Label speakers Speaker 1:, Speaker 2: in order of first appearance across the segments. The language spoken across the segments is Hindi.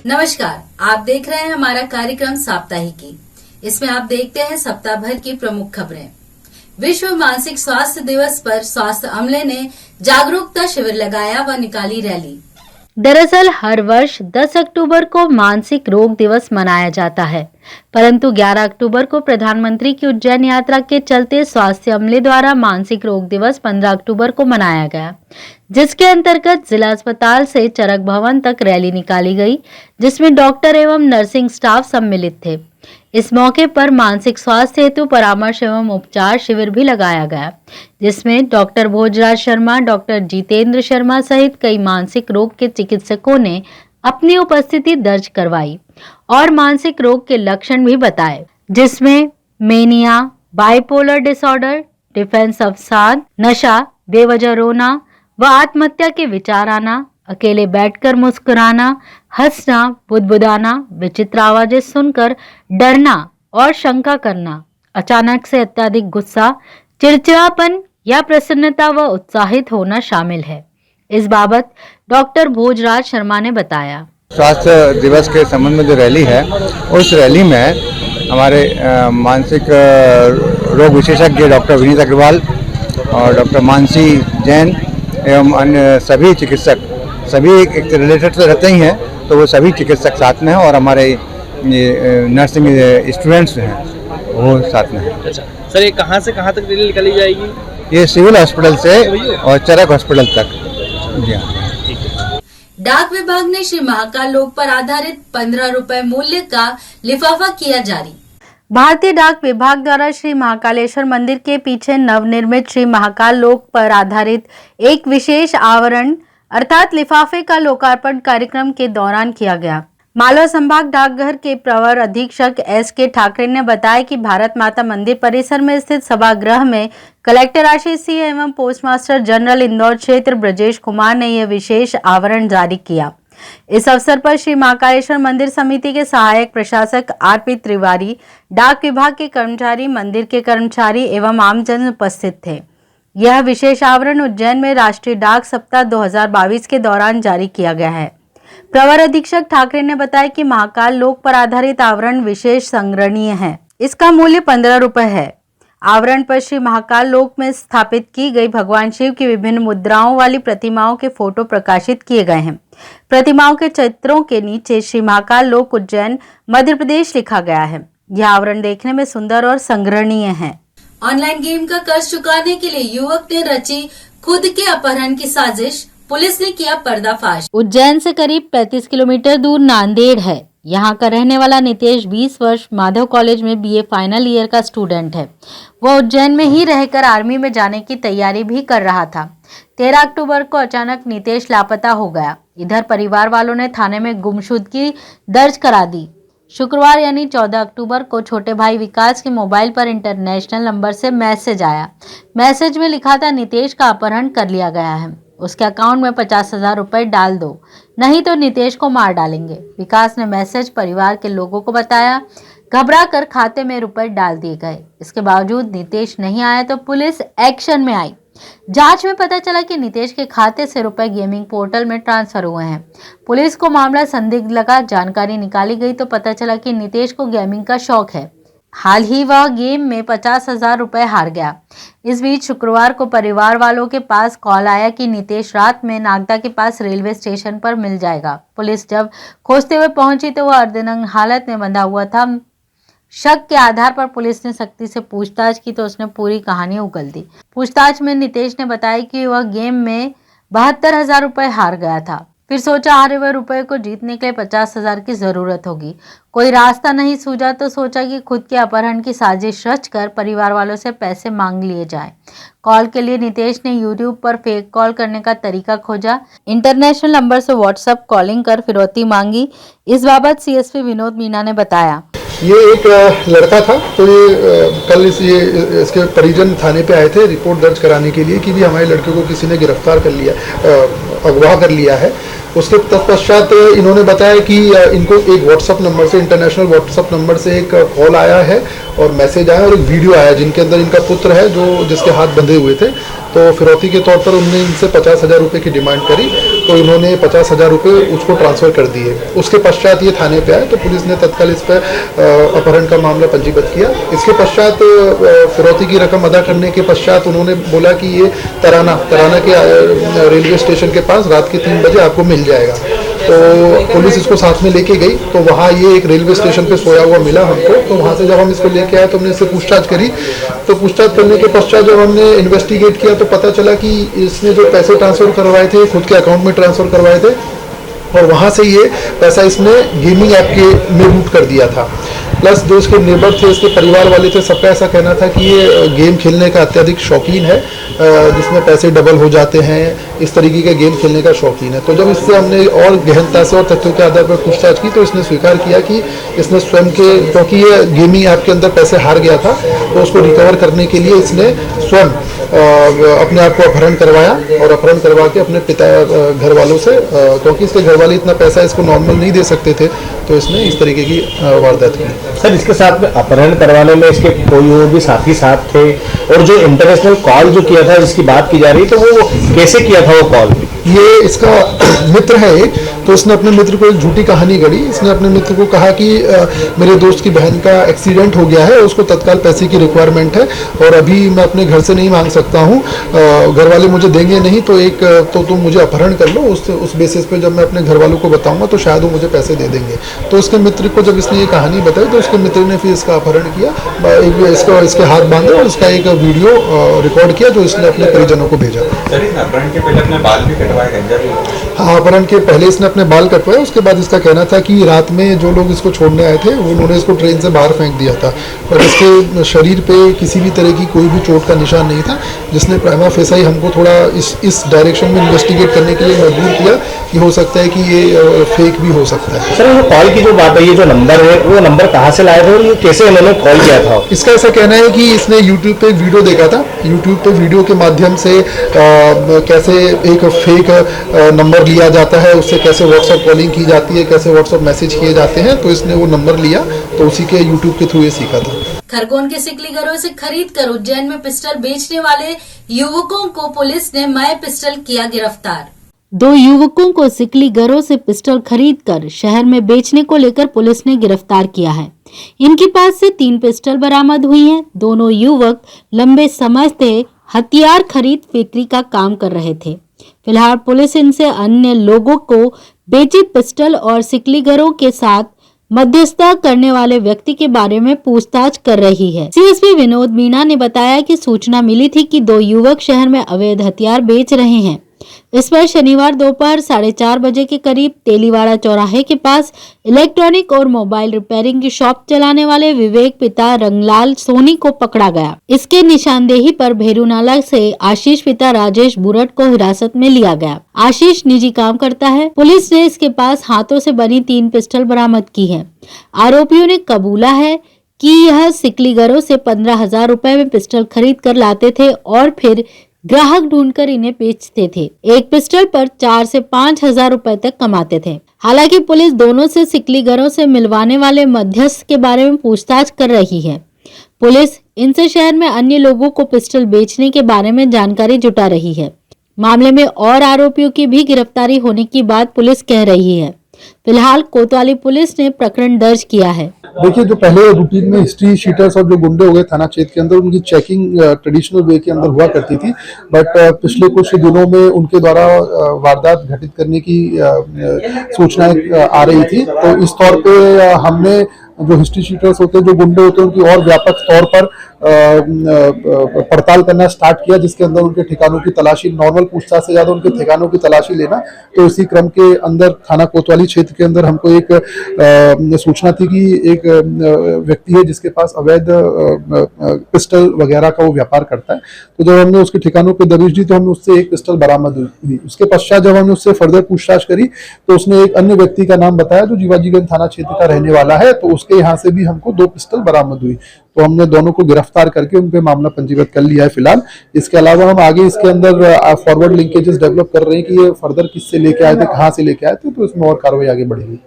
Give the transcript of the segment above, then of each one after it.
Speaker 1: नमस्कार, आप देख रहे हैं हमारा कार्यक्रम साप्ताहिकी। इसमें आप देखते हैं सप्ताह भर की प्रमुख खबरें। विश्व मानसिक स्वास्थ्य दिवस पर स्वास्थ्य अमले ने जागरूकता शिविर लगाया व निकाली रैली।
Speaker 2: दरअसल हर वर्ष 10 अक्टूबर को मानसिक रोग दिवस मनाया जाता है, परंतु 11 अक्टूबर को प्रधानमंत्री की उज्जैन यात्रा के चलते स्वास्थ्य अमले द्वारा मानसिक रोग दिवस 15 अक्टूबर को मनाया गया, जिसके अंतर्गत जिला अस्पताल से चरक भवन तक रैली निकाली गई, जिसमें डॉक्टर एवं नर्सिंग स्टाफ सम्मिलित थे। इस मौके पर मानसिक स्वास्थ्य हेतु परामर्श एवं उपचार शिविर भी लगाया गया, जिसमें डॉक्टर भोजराज शर्मा, डॉक्टर जितेंद्र शर्मा सहित कई मानसिक रोग के चिकित्सकों ने अपनी उपस्थिति दर्ज करवाई और मानसिक रोग के लक्षण भी बताए, जिसमें मेनिया, बाइपोलर डिसऑर्डर, डिफेंस अवसाद, नशा, बेवजह रोना व आत्महत्या के विचार आना, अकेले बैठकर मुस्कुराना, हंसना, बुदबुदाना, विचित्र आवाजें सुनकर डरना और शंका करना, अचानक से अत्यधिक गुस्सा, चिड़चिड़ापन या प्रसन्नता व उत्साहित होना शामिल है। इस बाबत डॉक्टर भोजराज शर्मा ने बताया।
Speaker 3: स्वास्थ्य दिवस के संबंध में जो रैली है, उस रैली में हमारे मानसिक रोग विशेषज्ञ डॉक्टर विनीत अग्रवाल और डॉक्टर मानसी जैन एवं अन्य सभी चिकित्सक, सभी एक रिलेटेड तो रहते ही हैं, तो वो सभी चिकित्सक साथ में हैं और हमारे ये नर्सिंग स्टूडेंट्स हैं वो साथ में हैं।
Speaker 4: अच्छा सर, ये कहाँ से कहाँ तक रैली निकाली जाएगी?
Speaker 3: ये सिविल हॉस्पिटल से और चरक हॉस्पिटल तक। जी हाँ।
Speaker 1: डाक विभाग ने श्री महाकाल लोक पर आधारित 15 रुपए मूल्य का लिफाफा किया जारी।
Speaker 2: भारतीय डाक विभाग द्वारा श्री महाकालेश्वर मंदिर के पीछे नवनिर्मित श्री महाकाल लोक पर आधारित एक विशेष आवरण अर्थात लिफाफे का लोकार्पण कार्यक्रम के दौरान किया गया। मालवा संभाग डाकघर के प्रवर अधीक्षक SK ठाकरे ने बताया कि भारत माता मंदिर परिसर में स्थित सभागृह में कलेक्टर आशीष सिंह एवं पोस्टमास्टर जनरल इंदौर क्षेत्र ब्रजेश कुमार ने यह विशेष आवरण जारी किया। इस अवसर पर श्री महाकालेश्वर मंदिर समिति के सहायक प्रशासक RP तिवारी, डाक विभाग के कर्मचारी, मंदिर के कर्मचारी एवं आमजन उपस्थित थे। यह विशेष आवरण उज्जैन में राष्ट्रीय डाक सप्ताह 2022 के दौरान जारी किया गया है। प्रवर अधीक्षक ठाकरे ने बताया कि महाकाल लोक पर आधारित आवरण विशेष संग्रहणीय है। इसका मूल्य 15 रुपए है। आवरण पर श्री महाकाल लोक में स्थापित की गई भगवान शिव की विभिन्न मुद्राओं वाली प्रतिमाओं के फोटो प्रकाशित किए गए हैं। प्रतिमाओं के चित्रों के नीचे श्री महाकाल लोक उज्जैन मध्य प्रदेश लिखा गया है। यह आवरण देखने में सुंदर और संग्रहणीय है।
Speaker 1: ऑनलाइन गेम का कर्ज चुकाने के लिए युवक ने रची खुद के अपहरण की साजिश, पुलिस ने किया पर्दाफाश।
Speaker 2: उज्जैन से करीब 35 किलोमीटर दूर नांदेड़ है। यहाँ का रहने वाला नितेश 20 वर्ष माधव कॉलेज में BA फाइनल ईयर का स्टूडेंट है। वह उज्जैन में ही रहकर आर्मी में जाने की तैयारी भी कर रहा था। 13 अक्टूबर को अचानक नितेश लापता हो गया। इधर परिवार वालों ने थाने में गुमशुदगी दर्ज करा दी। शुक्रवार यानी 14 अक्टूबर को छोटे भाई विकास के मोबाइल पर इंटरनेशनल नंबर से मैसेज आया। मैसेज में लिखा था, नितेश का अपहरण कर लिया गया है, उसके अकाउंट में 50,000 रुपए डाल दो, नहीं तो नितेश को मार डालेंगे। विकास ने मैसेज परिवार के लोगों को बताया। घबराकर खाते में रुपए डाल दिए गए। इसके बावजूद नितेश नहीं आया तो पुलिस एक्शन में आई। जांच में पता चला कि नितेश के खाते से रुपए गेमिंग पोर्टल में ट्रांसफर हुए हैं। पुलिस को मामला संदिग्ध लगा। जानकारी निकाली गई तो पता चला कि नितेश को गेमिंग का शौक है। हाल ही वह गेम में 50,000 रुपए हार गया। इस बीच शुक्रवार को परिवार वालों के पास कॉल आया कि नितेश रात में नागदा के पास रेलवे स्टेशन पर मिल जाएगा। पुलिस जब खोजते हुए पहुंची तो वह अर्धनग्न हालत में बंधा हुआ था। शक के आधार पर पुलिस ने सख्ती से पूछताछ की तो उसने पूरी कहानी उगल दी। पूछताछ में नितेश ने बताया कि वह गेम में 72,000 रुपए हार गया था। फिर सोचा हारे हुए रुपए को जीतने के लिए 50,000 की जरूरत होगी। कोई रास्ता नहीं सूझा तो सोचा कि खुद के अपहरण की साजिश रचकर परिवार वालों से पैसे मांग लिए जाए। कॉल के लिए नितेश ने YouTube पर फेक कॉल करने का तरीका खोजा। इंटरनेशनल नंबर से WhatsApp कॉलिंग कर फिरौती मांगी। इस बाबत CSP विनोद मीना ने बताया,
Speaker 5: ये एक लड़का था, तो ये कल इसके परिजन थाने पे आए थे रिपोर्ट दर्ज कराने के लिए कि भी हमारे लड़के को किसी ने गिरफ्तार कर लिया, अगवा कर लिया है। उसके तत्पश्चात इन्होंने बताया कि इनको एक व्हाट्सअप नंबर से, इंटरनेशनल व्हाट्सअप नंबर से एक कॉल आया है और मैसेज आया और एक वीडियो आया जिनके अंदर इनका पुत्र है जो जिसके हाथ बंधे हुए थे। तो फिरौती के तौर पर उन्होंने इनसे 50,000 रुपये की डिमांड करी, तो इन्होंने 50,000 रुपये उसको ट्रांसफ़र कर दिए। उसके पश्चात ये थाने पे आए तो पुलिस ने तत्काल इस पर अपहरण का मामला पंजीबद्ध किया। इसके पश्चात फिरौती की रकम अदा करने के पश्चात उन्होंने बोला कि ये तराना के रेलवे स्टेशन के पास रात के 3 बजे आपको मिल जाएगा। तो पुलिस इसको साथ में लेके गई, तो वहाँ ये एक रेलवे स्टेशन पे सोया हुआ मिला हमको। तो वहाँ से जब हम इसको लेके आए तो हमने इससे पूछताछ करी। तो पूछताछ करने के पश्चात जब हमने इन्वेस्टिगेट किया तो पता चला कि इसने जो पैसे ट्रांसफ़र करवाए थे खुद के अकाउंट में ट्रांसफ़र करवाए थे, और वहाँ से ये पैसा इसने गेमिंग ऐप के में रूट कर दिया था। प्लस जो इसके नेबर थे, इसके परिवार वाले थे, सबका ऐसा कहना था कि ये गेम खेलने का अत्यधिक शौकीन है, जिसमें पैसे डबल हो जाते हैं, इस तरीके का गेम खेलने का शौकीन है। तो जब इससे हमने और गहनता से और तथ्यों के आधार पर पूछताछ की तो इसने स्वीकार किया कि इसने स्वयं के, क्योंकि ये गेमिंग ऐप के अंदर पैसे हार गया था, तो उसको रिकवर करने के लिए इसने स्वयं अपने आप को अपहरण करवाया, और अपहरण करवा के अपने पिता घर वालों से, क्योंकि इसके घर वाले इतना पैसा इसको नॉर्मल नहीं दे सकते थे, तो इसने इस तरीके की वारदात की।
Speaker 6: सर, इसके साथ में अपहरण करवाने में इसके कोई और भी साथी साथ थे, और जो इंटरनेशनल कॉल जो किया था जिसकी बात की जा रही है, तो वो कैसे किया था वो कॉल?
Speaker 5: ये इसका मित्र है एक, तो इसने अपने मित्र को एक झूठी कहानी गढ़ी। इसने अपने मित्र को कहा कि मेरे दोस्त की बहन का एक्सीडेंट हो गया है, उसको तत्काल पैसे की रिक्वायरमेंट है और अभी मैं अपने घर से नहीं मांग सकता हूँ, घर वाले मुझे देंगे नहीं, तो तुम मुझे अपहरण कर लो, उस बेसिस पे जब मैं अपने घर वालों को बताऊंगा तो शायद वो मुझे पैसे दे देंगे। तो उसके मित्र को जब इसने ये कहानी बताई तो उसके मित्र ने फिर इसका अपहरण किया, इसके हाथ बांधे और इसका एक वीडियो रिकॉर्ड किया जो इसने अपने परिजनों को भेजा।
Speaker 7: अपहरण के पहले अपने बाल भी कटवाए,
Speaker 5: हाँ, अपहरण के पहले इसने अपने बाल कटवाए। उसके बाद इसका कहना था कि रात में जो लोग इसको छोड़ने आए थे उन्होंने इसको ट्रेन से बाहर फेंक दिया था, पर इसके शरीर पे किसी भी तरह की कोई भी चोट का निशान नहीं था, जिसने प्राइमा फेसाई हमको थोड़ा इस डायरेक्शन में इन्वेस्टिगेट करने के लिए मजबूर किया कि हो सकता है कि ये फेक भी हो सकता है।
Speaker 6: सर, वो कॉल की जो बात है, ये जो नंबर है, वो नंबर कहाँ से लाए थे और ये कैसे इन्होंने कॉल किया था?
Speaker 5: इसका ऐसा कहना है कि इसने यूट्यूब पे वीडियो देखा था, यूट्यूब पे वीडियो के माध्यम से कैसे एक फेक नंबर लिया जाता है, उससे कैसे व्हाट्सएप कॉलिंग की जाती है, कैसे व्हाट्सएप मैसेज किए जाते हैं, तो इसने वो नंबर लिया, तो उसी के यूट्यूब के थ्रू ये सीखा था।
Speaker 1: खरगोन के सिकली घरों से खरीद कर उज्जैन में पिस्टल बेचने वाले युवकों को पुलिस ने मय पिस्टल किया गिरफ्तार।
Speaker 2: 2 युवकों को सिकली घरों से पिस्टल खरीदकर शहर में बेचने को लेकर पुलिस ने गिरफ्तार किया है। इनके पास से 3 पिस्टल बरामद हुई हैं। दोनों युवक लंबे समय से हथियार खरीद बिक्री का काम कर रहे थे। फिलहाल पुलिस इनसे अन्य लोगों को बेची पिस्टल और सिकली घरों के साथ मध्यस्थता करने वाले व्यक्ति के बारे में पूछताछ कर रही है। सीएसपी विनोद मीणा ने बताया कि सूचना मिली थी कि 2 युवक शहर में अवैध हथियार बेच रहे हैं। इस पर शनिवार दोपहर 4:30 बजे के करीब तेलीवाड़ा चौराहे के पास इलेक्ट्रॉनिक और मोबाइल रिपेयरिंग की शॉप चलाने वाले विवेक पिता रंगलाल सोनी को पकड़ा गया। इसके निशानदेही पर भेरूनाला से आशीष पिता राजेश बुरट को हिरासत में लिया गया। आशीष निजी काम करता है। पुलिस ने इसके पास हाथों से बनी 3 पिस्टल बरामद की है। आरोपियों ने कबूला है कि यह सिकली घरों से 15,000 रुपए में पिस्टल खरीद कर लाते थे और फिर ग्राहक ढूंढकर इन्हें बेचते थे। एक पिस्टल पर 4 से 5,000 रुपए तक कमाते थे। हालांकि पुलिस दोनों से सिकली घरों से मिलवाने वाले मध्यस्थ के बारे में पूछताछ कर रही है। पुलिस इनसे शहर में अन्य लोगों को पिस्टल बेचने के बारे में जानकारी जुटा रही है। मामले में और आरोपियों की भी गिरफ्तारी होने की बात पुलिस कह रही है। फिलहाल कोतवाली पुलिस ने प्रकरण दर्ज किया है।
Speaker 5: देखिए, जो पहले रूटीन में हिस्ट्री शीटर्स और जो गुंडे हो गए थाना क्षेत्र के अंदर, उनकी चेकिंग ट्रेडिशनल वे के अंदर हुआ करती थी, बट पिछले कुछ दिनों में उनके द्वारा वारदात घटित करने की सूचनाएं आ रही थी। तो इस तौर पे हमने जो हिस्ट्री शीटर्स होते हैं, जो गुंडे होते हैं, उनकी और व्यापक तौर पर पड़ताल करना स्टार्ट किया, जिसके अंदर उनके ठिकानों की तलाशी, नॉर्मल पूछताछ से ज्यादा उनके ठिकानों की तलाशी लेना। तो इसी क्रम के अंदर थाना कोतवाली क्षेत्र के अंदर हमको एक सूचना थी कि एक व्यक्ति है जिसके पास अवैध पिस्टल वगैरह का वो व्यापार करता है। तो जब हमने उसके ठिकानों पे दबिश दी तो हमने उससे एक पिस्टल बरामद हुई। उसके पश्चात जब हमने उससे फर्दर पूछताछ करी तो उसने एक अन्य व्यक्ति का नाम बताया जो जीवाजीगंज थाना क्षेत्र का रहने वाला है। तो उसके यहाँ से भी हमको 2 पिस्टल बरामद हुई। तो हमने दोनों को गिरफ्तार करके उन पे मामला पंजीबद्ध कर लिया है फिलहाल। इसके अलावा हम आगे इसके अंदर फॉरवर्ड लिंकेजेस डेवलप कर रहे हैं कि ये फर्दर किससे लेके आए थे, कहाँ से लेके आए थे, तो इसमें और कार्रवाई आगे बढ़ेगी।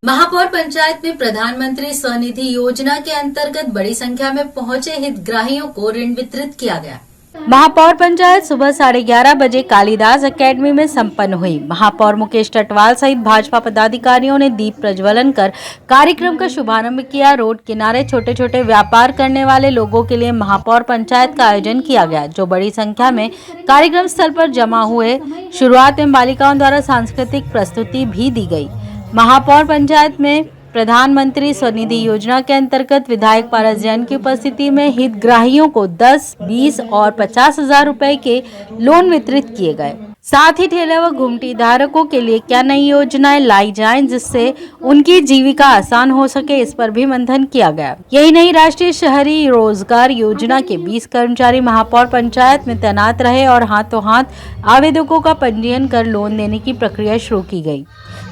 Speaker 1: महापौर पंचायत में प्रधानमंत्री स्वनिधि योजना के अंतर्गत बड़ी संख्या में पहुंचे हितग्राहियों को ऋण वितरित किया गया।
Speaker 2: महापौर पंचायत सुबह 11:30 बजे कालिदास एकेडमी में संपन्न हुई। महापौर मुकेश टटवाल सहित भाजपा पदाधिकारियों ने दीप प्रज्वलन कर कार्यक्रम का शुभारंभ किया। रोड किनारे छोटे छोटे व्यापार करने वाले लोगों के लिए महापौर पंचायत का आयोजन किया गया, जो बड़ी संख्या में कार्यक्रम स्थल पर जमा हुए। शुरुआत में बालिकाओं द्वारा सांस्कृतिक प्रस्तुति भी दी गई। महापौर पंचायत में प्रधानमंत्री स्वनिधि योजना के अंतर्गत विधायक पारस जैन की उपस्थिति में हितग्राहियों को 10, 20 और 50,000 रुपए के लोन वितरित किए गए। साथ ही ठेले व घुमटी धारकों के लिए क्या नई योजनाएं लाई जाएं जिससे उनकी जीविका आसान हो सके, इस पर भी मंथन किया गया। यही नहीं, राष्ट्रीय शहरी रोजगार योजना के 20 कर्मचारी महापौर पंचायत में तैनात रहे और हाथों हाथ आवेदकों का पंजीयन कर लोन देने की प्रक्रिया शुरू की गई।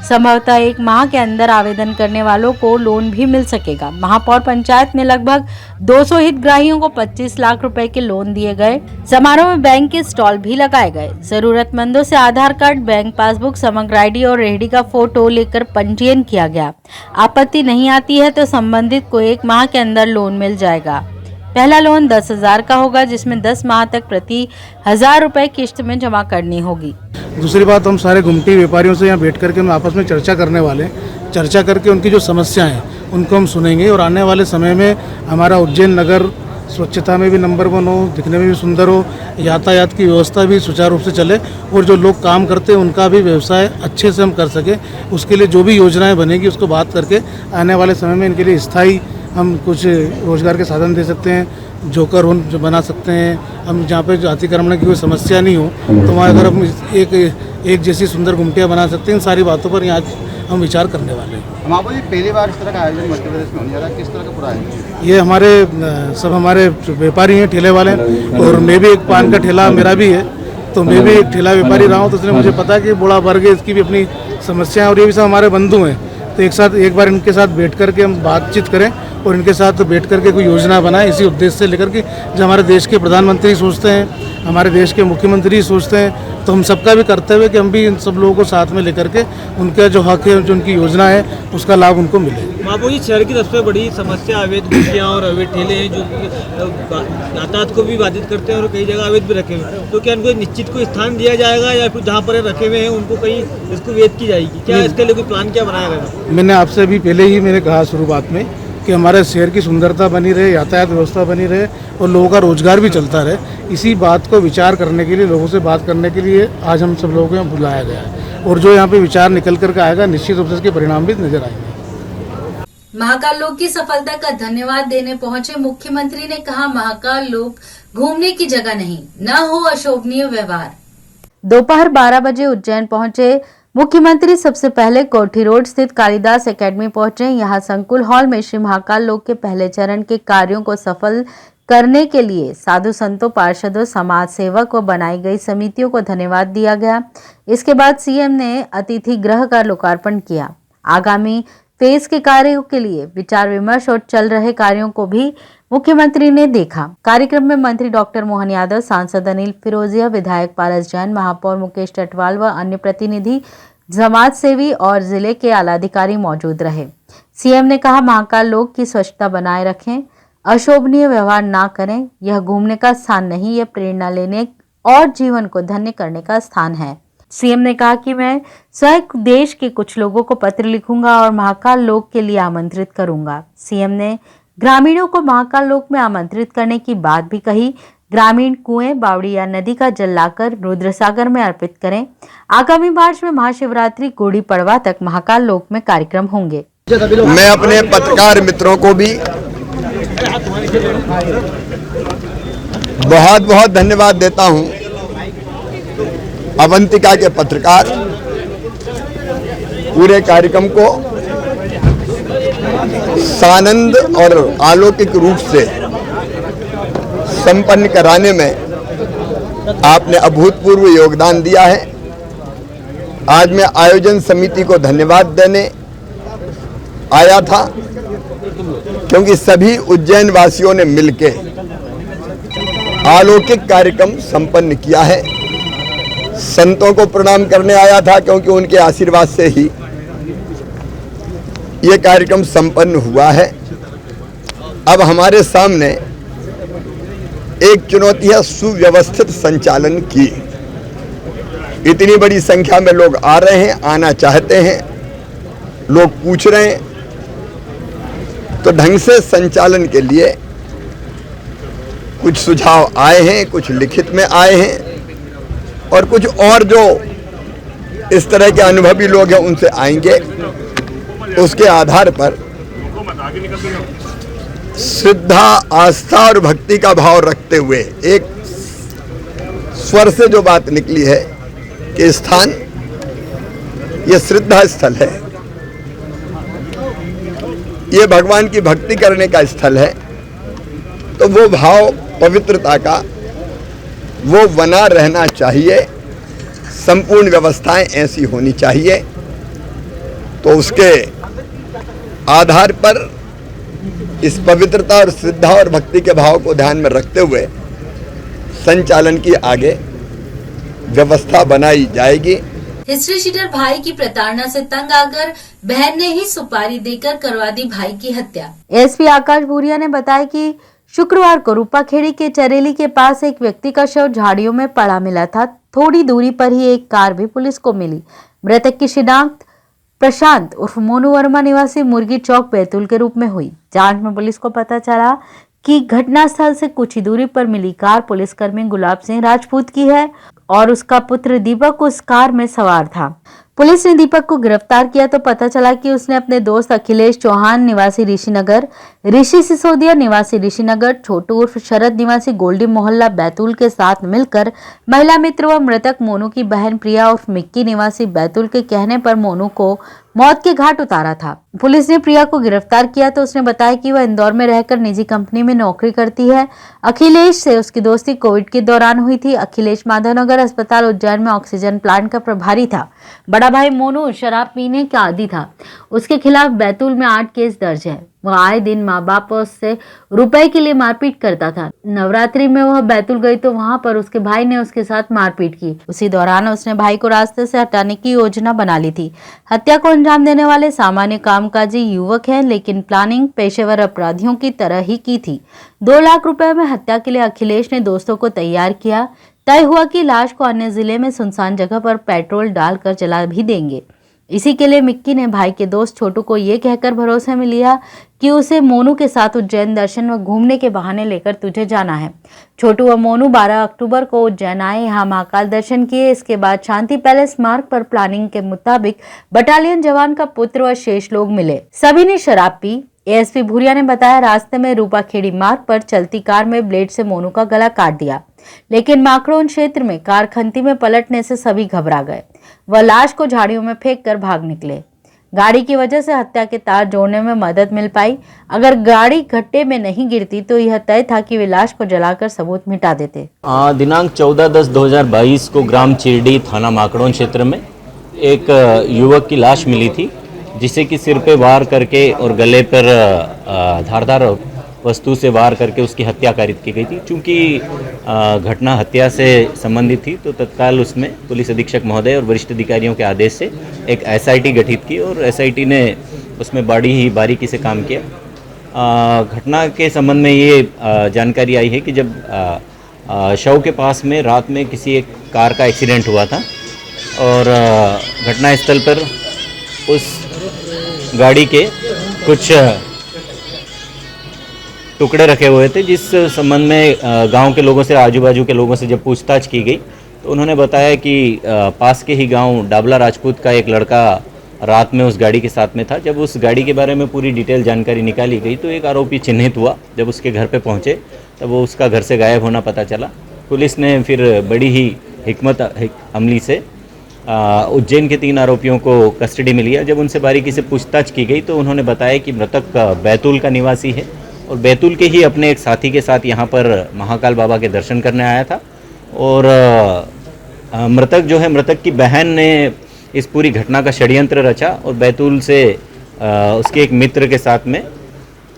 Speaker 2: संभवतः 1 माह के अंदर आवेदन करने वालों को लोन भी मिल सकेगा। महापौर पंचायत में लगभग 200 हितग्राहियों को 25 लाख रुपए के लोन दिए गए। समारोह में बैंक के स्टॉल भी लगाए गए। जरूरतमंदों से आधार कार्ड, बैंक पासबुक, समग्र आईडी और रेहड़ी का फोटो लेकर पंजीयन किया गया। आपत्ति नहीं आती है तो संबंधित को 1 माह के अंदर लोन मिल जाएगा। पहला लोन 10,000 का होगा, जिसमें 10 माह तक प्रति 1,000 रुपए किश्त में जमा करनी होगी।
Speaker 8: दूसरी बात, हम सारे घुमटी व्यापारियों से यहाँ बैठ करके हम आपस में चर्चा करने वाले हैं। चर्चा करके उनकी जो समस्याएं हैं उनको हम सुनेंगे और आने वाले समय में हमारा उज्जैन नगर स्वच्छता में भी नंबर 1 हो, दिखने में भी सुंदर हो, यातायात की व्यवस्था भी सुचारू रूप से चले और जो लोग काम करते हैं उनका भी व्यवसाय अच्छे से हम कर सके। उसके लिए जो भी योजनाएं बनेगी उसको बात करके आने वाले समय में इनके लिए स्थायी हम कुछ रोजगार के साधन दे सकते हैं, जोकर होम जो बना सकते हैं। हम जहाँ पे जाति कर्मण की कोई समस्या नहीं हो तो वहाँ अगर हम एक जैसी सुंदर गुमटियाँ बना सकते हैं। इन सारी बातों पर यहाँ हम विचार करने वाले हैं।
Speaker 3: महापौर जी, पहली बार इस तरह का आयोजन मध्य प्रदेश में होने जा रहा है, किस तरह का पूरा आयोजन?
Speaker 8: ये सब हमारे व्यापारी हैं, ठेले वाले हैं, और मैं भी एक पान का ठेला मेरा भी है, तो मैं भी एक ठेला व्यापारी रहा हूँ। तो इसलिए मुझे पता है कि बड़ा वर्ग है, इसकी भी अपनी समस्याएं और ये भी सब हमारे बंधु हैं। तो एक बार इनके साथ बैठ करके हम बातचीत करें और इनके साथ बैठ करके कोई योजना बनाए, इसी उद्देश्य से लेकर के जो हमारे देश के प्रधानमंत्री सोचते हैं, हमारे देश के मुख्यमंत्री सोचते हैं, तो हम सबका भी कर्तव्य है कि हम भी इन सब लोगों को साथ में लेकर के उनका जो हक है, जो उनकी योजना है, उसका लाभ उनको मिले।
Speaker 4: महापौर जी, शहर की सबसे बड़ी समस्या अवैध गुमटियाँ और अवैध ठेले हैं जो यातायात को भी बाधित करते हैं और कई जगह अवैध भी रखे हुए हैं। तो क्या उनको निश्चित कोई स्थान दिया जाएगा या फिर जहाँ पर रखे हुए हैं उनको कहीं इसको वैध की जाएगी? क्या इसके लिए कोई प्लान क्या बनाया गया?
Speaker 8: मैंने आपसे अभी पहले ही मैंने कहा शुरुआत में कि हमारे शहर की सुंदरता बनी रहे, यातायात व्यवस्था बनी रहे और लोगों का रोजगार भी चलता रहे। इसी बात को विचार करने के लिए, लोगों से बात करने के लिए आज हम सब लोगों को यहाँ बुलाया गया है और जो यहाँ पे विचार निकल करके आएगा निश्चित रूप से इसके परिणाम भी नजर आएंगे।
Speaker 1: महाकाल लोक की सफलता का धन्यवाद देने पहुंचे मुख्यमंत्री ने कहा, महाकाल लोक घूमने की जगह नहीं, न हो अशोभनीय व्यवहार।
Speaker 2: दोपहर 12 बजे उज्जैन पहुंचे मुख्यमंत्री सबसे पहले कोठी रोड स्थित कालिदास एकेडमी पहुंचे। यहां संकुल हॉल में श्री महाकाल लोक के पहले चरण के कार्यों को सफल करने के लिए साधु संतों, पार्षदों, समाज सेवक व बनाई गई समितियों को धन्यवाद दिया गया। इसके बाद सीएम ने अतिथि गृह का लोकार्पण किया। आगामी फेज के कार्यों के लिए विचार विमर्श और चल रहे कार्यों को भी मुख्यमंत्री ने देखा। कार्यक्रम में मंत्री डॉक्टर मोहन यादव, सांसद अनिल फिरोजिया, विधायक पारस जैन, महापौर मुकेश टटवाल व अन्य प्रतिनिधि, समाज सेवी और जिले के आलाधिकारी मौजूद रहे। सीएम ने कहा, महाकाल लोक की स्वच्छता बनाए रखें, अशोभनीय व्यवहार ना करें। यह घूमने का स्थान नहीं, यह प्रेरणा लेने और जीवन को धन्य करने का स्थान है। सीएम ने कहा कि मैं स्वयं देश के कुछ लोगों को पत्र लिखूंगा और महाकाल लोक के लिए आमंत्रित करूंगा। सीएम ने ग्रामीणों को महाकाल लोक में आमंत्रित करने की बात भी कही। ग्रामीण कुएं, बावड़ी या नदी का जल लाकर रुद्रसागर में अर्पित करें। आगामी मार्च में महाशिवरात्रि, गुड़ी पड़वा तक महाकाल लोक में कार्यक्रम होंगे।
Speaker 9: मैं अपने पत्रकार मित्रों को भी बहुत बहुत धन्यवाद देता हूं। अवंतिका के पत्रकार पूरे कार्यक्रम को सानंद और अलौकिक रूप से संपन्न कराने में आपने अभूतपूर्व योगदान दिया है। आज मैं आयोजन समिति को धन्यवाद देने आया था क्योंकि सभी उज्जैन वासियों ने मिलकर अलौकिक कार्यक्रम संपन्न किया है। संतों को प्रणाम करने आया था क्योंकि उनके आशीर्वाद से ही ये कार्यक्रम संपन्न हुआ है। अब हमारे सामने एक चुनौती है सुव्यवस्थित संचालन की। इतनी बड़ी संख्या में लोग आ रहे हैं, आना चाहते हैं, लोग पूछ रहे हैं, तो ढंग से संचालन के लिए कुछ सुझाव आए हैं, कुछ लिखित में आए हैं और कुछ और जो इस तरह के अनुभवी लोग हैं उनसे आएंगे। उसके आधार पर श्रद्धा, आस्था और भक्ति का भाव रखते हुए एक स्वर से जो बात निकली है कि स्थान ये श्रद्धा स्थल है, ये भगवान की भक्ति करने का स्थल है, तो वो भाव पवित्रता का वो बना रहना चाहिए। संपूर्ण व्यवस्थाएं ऐसी होनी चाहिए। तो उसके आधार पर इस पवित्रता और श्रद्धा और भक्ति के भाव को ध्यान में रखते हुए संचालन की आगे व्यवस्था बनाई जाएगी।
Speaker 1: हिस्ट्री शीटर भाई की प्रताड़ना से तंग आकर बहन ने ही सुपारी देकर करवा दी भाई की हत्या।
Speaker 2: एसपी आकाश भूरिया ने बताया कि शुक्रवार को रूपाखेड़ी के चरेली के पास एक व्यक्ति का शव झाड़ियों में पड़ा मिला था। थोड़ी दूरी पर ही एक कार भी पुलिस को मिली। मृतक की शिनाख्त प्रशांत उर्फ मोनू वर्मा निवासी मुर्गी चौक बैतूल के रूप में हुई। जांच में पुलिस को पता चला कि घटनास्थल से कुछ ही दूरी पर मिली कार पुलिसकर्मी गुलाब सिंह राजपूत की है और उसका पुत्र दीपक उस कार में सवार था। पुलिस ने दीपक को गिरफ्तार किया तो पता चला कि उसने अपने दोस्त अखिलेश चौहान निवासी ऋषिनगर, ऋषि सिसोदिया निवासी ऋषिनगर, छोटू उर्फ शरद निवासी गोल्डी मोहल्ला बैतूल के साथ मिलकर महिला मित्र व मृतक मोनू की बहन प्रिया उर्फ मिक्की निवासी बैतूल के कहने पर मोनू को मौत के घाट उतारा था। पुलिस ने प्रिया को गिरफ्तार किया तो उसने बताया कि वह इंदौर में रहकर निजी कंपनी में नौकरी करती है। अखिलेश से उसकी दोस्ती कोविड के दौरान हुई थी। अखिलेश माधवनगर अस्पताल उज्जैन में ऑक्सीजन प्लांट का प्रभारी था। बड़ा भाई मोनू शराब पीने का आदी था। उसके खिलाफ बैतूल में 8 केस दर्ज है। वह आए दिन माँ बाप से रुपए के लिए मारपीट करता था। नवरात्रि में वह बैतूल गई तो वहां पर उसके भाई ने उसके साथ मारपीट की। उसी दौरान उसने भाई को रास्ते से हटाने की योजना बना ली थी। हत्या को अंजाम देने वाले सामान्य कामकाजी युवक हैं, लेकिन प्लानिंग पेशेवर अपराधियों की तरह ही की थी। 2 लाख रुपए में हत्या के लिए अखिलेश ने दोस्तों को तैयार किया। तय हुआ कि लाश को अन्य जिले में सुनसान जगह पर पेट्रोल डालकर जला भी देंगे। इसी के लिए मिक्की ने भाई के दोस्त छोटू को ये कहकर भरोसे में लिया कि उसे मोनू के साथ उज्जैन दर्शन व घूमने के बहाने लेकर तुझे जाना है। छोटू व मोनू 12 अक्टूबर को उज्जैन आए, यहाँ महाकाल दर्शन किए। इसके बाद शांति पैलेस मार्ग पर प्लानिंग के मुताबिक बटालियन जवान का पुत्र व शेष लोग मिले। सभी ने शराब पी। एएसपी भूरिया ने बताया रास्ते में रूपाखेड़ी मार्ग पर चलती कार में ब्लेड से मोनू का गला काट दिया, लेकिन माकड़ोन क्षेत्र में कार खंती में पलटने से सभी घबरा गए। वह लाश को झाड़ियों में फेंक कर भाग निकले। गाड़ी की वजह से हत्या के तार जोड़ने में मदद मिल पाई। अगर गाड़ी गड्ढे में नहीं गिरती तो यह तय था कि वे लाश को जलाकर सबूत मिटा देते।
Speaker 10: दिनांक 14/10/2022 को ग्राम चिरडी थाना माकड़ोन क्षेत्र में एक युवक की लाश मिली थी, जिसे कि सिर पे वार करके और गले पर धारदार वस्तु से वार करके उसकी हत्या कारित की गई थी। चूँकि घटना हत्या से संबंधित थी तो तत्काल उसमें पुलिस अधीक्षक महोदय और वरिष्ठ अधिकारियों के आदेश से एक एसआईटी गठित की और एसआईटी ने उसमें बड़ी ही बारीकी से काम किया। घटना के संबंध में ये जानकारी आई है कि जब शव के पास में रात में किसी एक कार का एक्सीडेंट हुआ था और घटनास्थल पर उस गाड़ी के कुछ टुकड़े रखे हुए थे, जिस संबंध में गांव के लोगों से, आजू बाजू के लोगों से जब पूछताछ की गई तो उन्होंने बताया कि पास के ही गांव डाबला राजपूत का एक लड़का रात में उस गाड़ी के साथ में था। जब उस गाड़ी के बारे में पूरी डिटेल जानकारी निकाली गई तो एक आरोपी चिन्हित हुआ। जब उसके घर पे पहुंचे तब वो उसका घर से गायब होना पता चला। पुलिस ने फिर बड़ी ही हिकमत अमली से उज्जैन के 3 आरोपियों को कस्टडी में लिया। जब उनसे बारीकी से पूछताछ की गई तो उन्होंने बताया कि मृतक बैतूल का निवासी है और बैतूल के ही अपने एक साथी के साथ यहाँ पर महाकाल बाबा के दर्शन करने आया था। और मृतक जो है, मृतक की बहन ने इस पूरी घटना का षड्यंत्र रचा और बैतूल से उसके एक मित्र के साथ में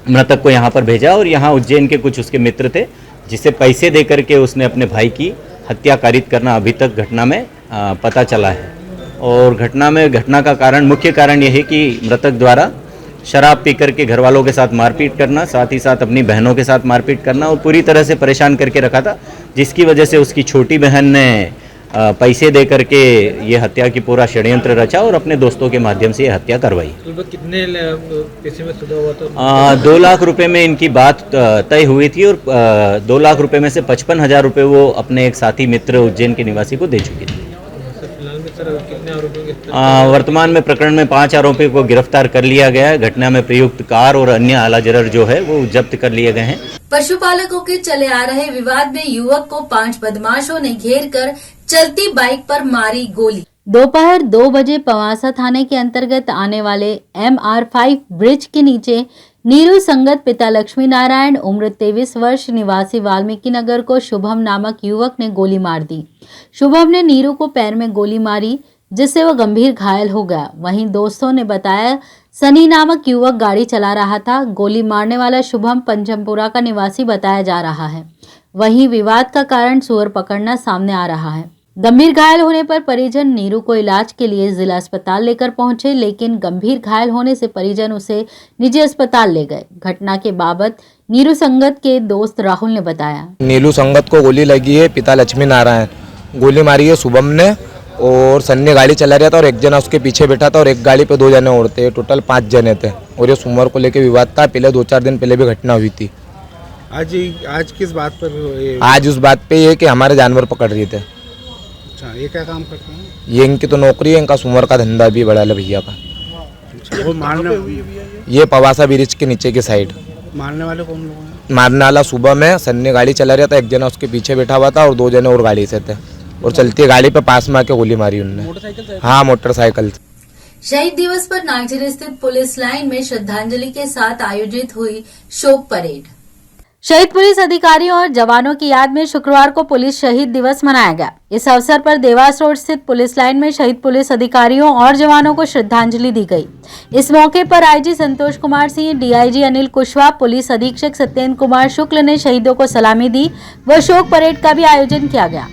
Speaker 10: मृतक को यहाँ पर भेजा और यहाँ उज्जैन के कुछ उसके मित्र थे, जिसे पैसे दे करके उसने अपने भाई की हत्या कारित करना अभी तक घटना में पता चला है। और घटना का कारण, मुख्य कारण यह है कि मृतक द्वारा शराब पी करके घर वालों के साथ मारपीट करना, साथ ही साथ अपनी बहनों के साथ मारपीट करना और पूरी तरह से परेशान करके रखा था, जिसकी वजह से उसकी छोटी बहन ने पैसे दे करके ये हत्या की पूरा षड्यंत्र रचा और अपने दोस्तों के माध्यम से ये हत्या करवाई।
Speaker 4: लगभग कितने पैसे में सौदा हुआ था?
Speaker 10: 2 लाख रुपए में इनकी बात तय हुई थी और 2 लाख रुपए में से 55,000 रुपए वो अपने एक साथी मित्र उज्जैन के निवासी को दे चुकी थी।
Speaker 4: कितने आरोपियों के
Speaker 10: वर्तमान में प्रकरण में 5 आरोपियों को गिरफ्तार कर लिया गया है। घटना में प्रयुक्त कार और अन्य आला जरर जो है वो जब्त कर लिए गए हैं।
Speaker 1: पशुपालकों के चले आ रहे विवाद में युवक को 5 बदमाशों ने घेर कर चलती बाइक पर मारी गोली।
Speaker 2: दोपहर 2 बजे पवासा थाने के अंतर्गत आने वाले MR5 ब्रिज के नीचे नीरू संगत पिता लक्ष्मी नारायण उम्र 23 वर्ष निवासी वाल्मीकि नगर को शुभम नामक युवक ने गोली मार दी। शुभम ने नीरू को पैर में गोली मारी जिससे वह गंभीर घायल हो गया। वहीं दोस्तों ने बताया सनी नामक युवक गाड़ी चला रहा था। गोली मारने वाला शुभम पंचमपुरा का निवासी बताया जा रहा है। वहीं विवाद का कारण सुअर पकड़ना सामने आ रहा है। गंभीर घायल होने पर परिजन नीरू को इलाज के लिए जिला अस्पताल लेकर पहुंचे, लेकिन गंभीर घायल होने से परिजन उसे निजी अस्पताल ले गए। घटना के बाबत नीरू संगत के दोस्त राहुल ने बताया,
Speaker 11: नीरू संगत को गोली लगी है, पिता लक्ष्मी नारायण। गोली मारी है शुभम ने और सन्नी गाड़ी चला रहा था और एक जना उसके पीछे बैठा था और एक गाड़ी पे 2 जने और थे, टोटल 5 जने थे। और ये सोमवार को लेके विवाद था। पहले 2-4 दिन पहले भी घटना हुई थी।
Speaker 8: आज किस बात पर?
Speaker 11: आज उस बात पे ये कि हमारे जानवर पकड़ रहे थे।
Speaker 8: अच्छा, ये क्या काम करते हैं?
Speaker 11: ये इनकी तो नौकरी है, इनका सुअर का धंधा भी बड़ा है भैया का।
Speaker 8: वो मारने
Speaker 11: ये पवासा ब्रिज के नीचे की साइड।
Speaker 8: मारने वाले कौन लोग हैं?
Speaker 11: मारने वाला सुबह में सन्नी गाड़ी चला रहा था, एक जना उसके पीछे बैठा हुआ था और 2 जने और गाड़ी से थे और चलती गाड़ी पे पास में आके गोली मारी उनने। हाँ, मोटरसाइकिल।
Speaker 1: शहीद दिवस पर नागझरी स्थित पुलिस लाइन में श्रद्धांजलि के साथ आयोजित हुई शोक परेड।
Speaker 2: शहीद पुलिस अधिकारियों और जवानों की याद में शुक्रवार को पुलिस शहीद दिवस मनाया गया। इस अवसर पर देवास रोड स्थित पुलिस लाइन में शहीद पुलिस अधिकारियों और जवानों को श्रद्धांजलि दी गई। इस मौके पर IG Santosh Kumar Singh, DIG Anil Kushwaha, police अधीक्षक सत्येंद्र कुमार शुक्ल ने शहीदों को सलामी दी व शोक परेड का भी आयोजन किया गया।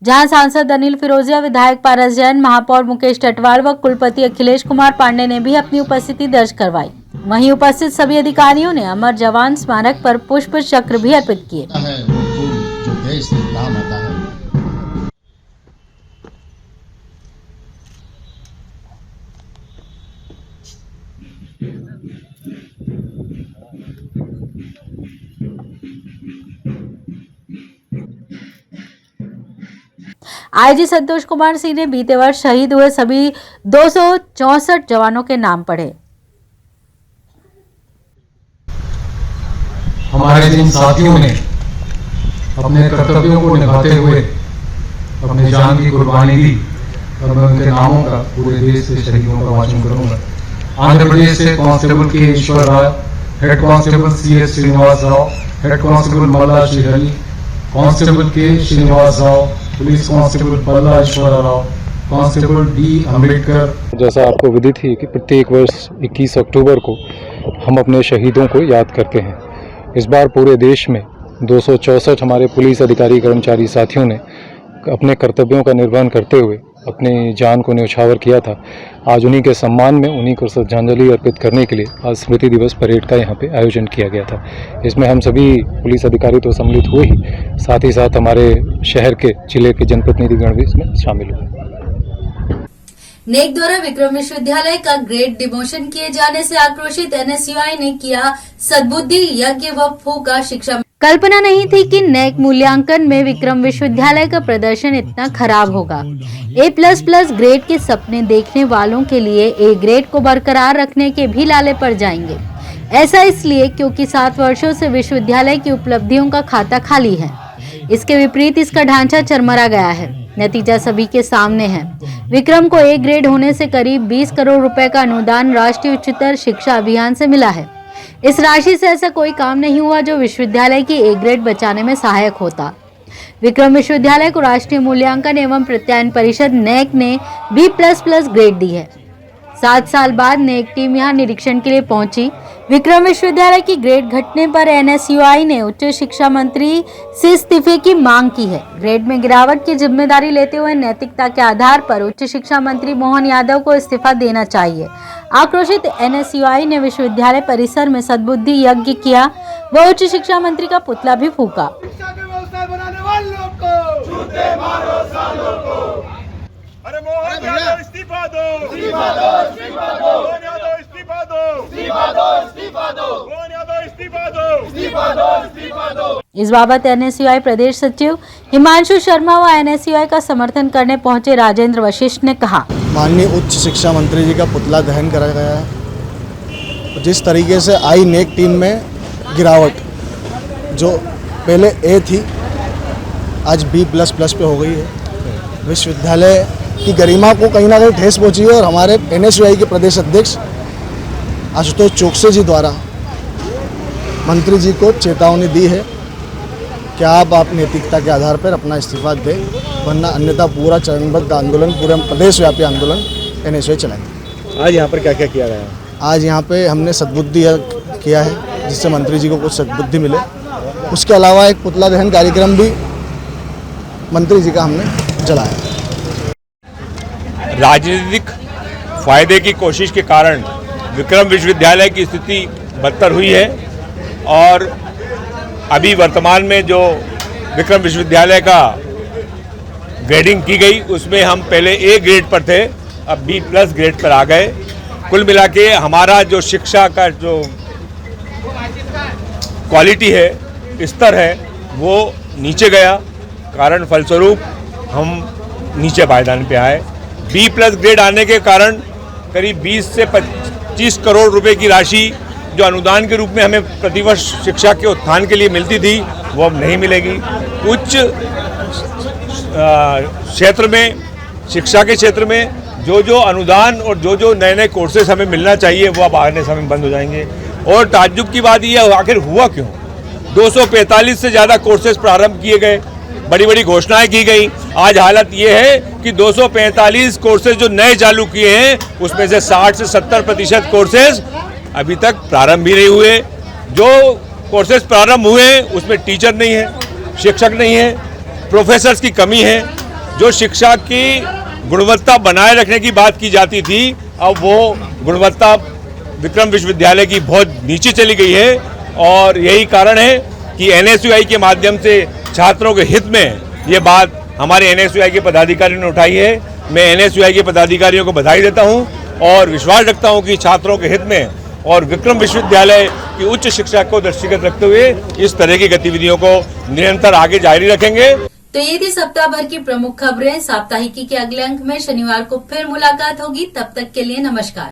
Speaker 2: जहां सांसद अनिल फिरोजिया, विधायक पारस जैन, महापौर मुकेश टटवाल व कुलपति अखिलेश कुमार पांडे ने भी अपनी उपस्थिति दर्ज करवाई। वहीं उपस्थित सभी अधिकारियों ने अमर जवान स्मारक पर पुष्प चक्र भी अर्पित किए।
Speaker 12: जो देश के काम आता है।
Speaker 2: आईजी संतोष कुमार सिंह ने बीते वर्ष शहीद हुए सभी 264 जवानों के नाम पढ़े।
Speaker 12: हमारे जिन साथियों ने अपने कर्तव्यों को निभाते हुए अपनी जान की कुर्बानी दी और मैं उनके नामों का पूरे देश से शहीदों का वाचन करूंगा। आंध्र प्रदेश से constable K Ishwar Rai, head constable CS Srinivas Rao, head constable Malla Srihari, constable K Srinivas Rao, police constable Palla Ishwar Rao, constable D Ambedkar.
Speaker 13: जैसा आपको विदित ही कि प्रत्येक वर्ष 21 अक्टूबर को हम अपने शहीदों को याद करते हैं। इस बार पूरे देश में 264 हमारे पुलिस अधिकारी कर्मचारी साथियों ने अपने कर्तव्यों का निर्वहन करते हुए अपनी जान को न्यौछावर किया था। आज उन्हीं के सम्मान में उन्हीं को श्रद्धांजलि अर्पित करने के लिए आज स्मृति दिवस परेड का यहाँ पे आयोजन किया गया था। इसमें हम सभी पुलिस अधिकारी तो सम्मिलित हुए ही, साथ ही साथ हमारे शहर के जिले के जनप्रतिनिधिगण भी इसमें शामिल हुए।
Speaker 1: नेक द्वारा विक्रम विश्वविद्यालय का ग्रेड डिमोशन किए जाने से आक्रोशित NSUI ने किया सद्बुद्धि यज्ञ व फूका शिक्षा।
Speaker 2: कल्पना नहीं थी कि नेक मूल्यांकन में विक्रम विश्वविद्यालय का प्रदर्शन इतना खराब होगा। A++ ग्रेड के सपने देखने वालों के लिए A ग्रेड को बरकरार रखने के भी लाले पड़ जाएंगे। ऐसा इसलिए क्योंकि 7 वर्षों से विश्वविद्यालय की उपलब्धियों का खाता खाली है। इसके विपरीत इसका ढांचा चरमरा गया है। नतीजा सभी के सामने है। विक्रम को A ग्रेड होने से करीब 20 करोड़ रुपए का अनुदान राष्ट्रीय उच्चतर शिक्षा अभियान से मिला है। इस राशि से ऐसा कोई काम नहीं हुआ जो विश्वविद्यालय की A ग्रेड बचाने में सहायक होता। विक्रम विश्वविद्यालय को राष्ट्रीय मूल्यांकन एवं प्रत्यायन परिषद नेक ने B++ ग्रेड दी है। 7 साल बाद नेक टीम यहां निरीक्षण के लिए पहुंची। विक्रम विश्वविद्यालय की ग्रेड घटने पर एनएसयूआई ने उच्च शिक्षा मंत्री से इस्तीफे की मांग की है। ग्रेड में गिरावट की जिम्मेदारी लेते हुए नैतिकता के आधार पर उच्च शिक्षा मंत्री मोहन यादव को इस्तीफा देना चाहिए। आक्रोशित एनएसयूआई ने विश्वविद्यालय परिसर में सद्बुद्धि यज्ञ किया व उच्च शिक्षा मंत्री का पुतला भी फूका।
Speaker 14: अरे मोहन यादव इस्तीफा दो, इस्तीफा दो, इस्तीफा दो, मोहन यादव इस्तीफा दो, इस्तीफा दो, इस्तीफा दो, मोहन यादव इस्तीफा दो, इस्तीफा दो, इस्तीफा दो।
Speaker 2: इस बाबत एनएसयूआई प्रदेश सचिव हिमांशु शर्मा व एनएसयूआई का समर्थन करने पहुंचे राजेंद्र वशिष्ठ ने कहा,
Speaker 15: माननीय उच्च शिक्षा मंत्री जी का पुतला दहन करा गया है। जिस तरीके से आई नेक टीम में गिरावट, जो पहले ए थी आज B++ पे हो गई है। विश्वविद्यालय की गरिमा को कहीं ना कहीं ठेस पहुंची है और हमारे एनएसयूआई के प्रदेश अध्यक्ष आशुतोष चोकसे जी द्वारा मंत्री जी को चेतावनी दी है कि आप नैतिकता के आधार पर अपना इस्तीफा दें, वरना अन्यथा पूरा चरणबद्ध आंदोलन, पूरे प्रदेशव्यापी आंदोलन एनएसयूआई चलाएंगे।
Speaker 6: आज यहाँ पर क्या क्या किया गया?
Speaker 15: आज यहाँ पे हमने सद्बुद्धि किया है जिससे मंत्री जी को कुछ सद्बुद्धि मिले। उसके अलावा एक पुतला दहन कार्यक्रम भी मंत्री जी का हमने जलाया।
Speaker 14: राजनीतिक फायदे की कोशिश के कारण विक्रम विश्वविद्यालय की स्थिति बदतर हुई है और अभी वर्तमान में जो विक्रम विश्वविद्यालय का ग्रेडिंग की गई उसमें हम पहले A ग्रेड पर थे, अब B+ ग्रेड पर आ गए। कुल मिला के हमारा जो शिक्षा का जो क्वालिटी है, स्तर है, वो नीचे गया। कारण फलस्वरूप हम नीचे पायदान पे आए। B+ ग्रेड आने के कारण करीब 20 से 25 करोड़ रुपए की राशि जो अनुदान के रूप में हमें प्रतिवर्ष शिक्षा के उत्थान के लिए मिलती थी वो अब नहीं मिलेगी। उच्च क्षेत्र में, शिक्षा के क्षेत्र में जो अनुदान और जो नए नए कोर्सेज हमें मिलना चाहिए वो अब आने समय बंद हो जाएंगे। और ताज्जुब की बात यह आखिर हुआ क्यों? 245 से ज़्यादा कोर्सेज प्रारंभ किए गए, बड़ी बड़ी घोषणाएं की गई। आज हालत ये है कि 245 कोर्सेज जो नए चालू किए हैं उसमें से 60 से 70% कोर्सेज अभी तक प्रारंभ भी नहीं हुए। जो कोर्सेज प्रारंभ हुए उसमें टीचर नहीं है, शिक्षक नहीं है, प्रोफेसर्स की कमी है। जो शिक्षा की गुणवत्ता बनाए रखने की बात की जाती थी, अब वो गुणवत्ता विक्रम विश्वविद्यालय की बहुत नीचे चली गई है। और यही कारण है कि एनएसयूआई के माध्यम से छात्रों के हित में ये बात हमारे एनएसयूआई के पदाधिकारियों ने उठाई है। मैं एनएसयूआई के पदाधिकारियों को बधाई देता हूं और विश्वास रखता हूं कि छात्रों के हित में और विक्रम विश्वविद्यालय की उच्च शिक्षा को दृष्टिगत रखते हुए इस तरह की गतिविधियों को निरंतर आगे जारी रखेंगे।
Speaker 1: तो ये थी सप्ताह भर की प्रमुख खबरें। साप्ताहिकी के अगले अंक में शनिवार को फिर मुलाकात होगी। तब तक के लिए नमस्कार।